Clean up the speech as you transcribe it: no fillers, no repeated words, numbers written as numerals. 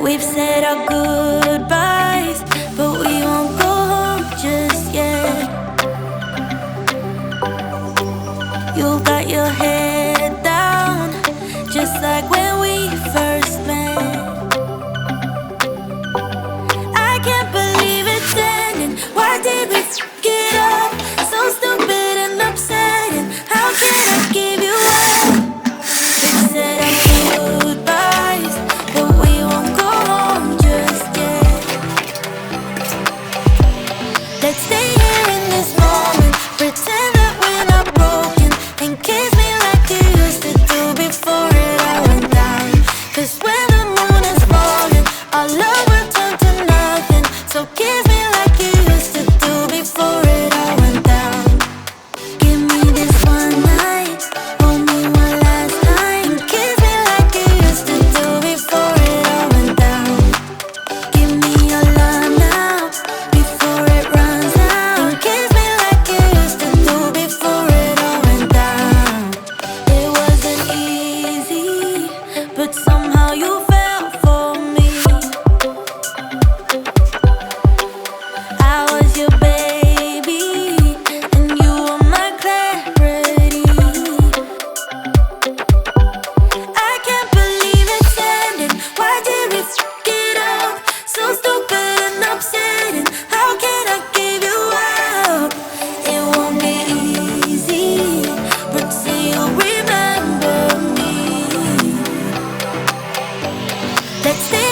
We've said our goodbyes, but we won't go home just yet. You've got your head down, just like when we first met. I can't believe it's ending. Why did we fuck it up? So stupid and upsetting. How can I give you up? We said our goodbyes, but we won't go home just yet. Let's stay here in this moment, pretend that we're not broken, and kiss me like you used to do before it all went down. 'Cause when the moon is falling, our love will turn to nothing. So kiss me like you used to do before it all went down. Give me this one night, hold me one last time, and kiss me like you used to do before it all went down. Give me your love now, before it runs out, and kiss me like you used to do before it all went down. It wasn't easy, but somehow you fell for me. I was your baby, and you were my clarity. I can't believe it's ending. Why did we fuck it up? So stupid and upsetting. How can I give you up? It won't be easy, but say you'll remember me. Let's stay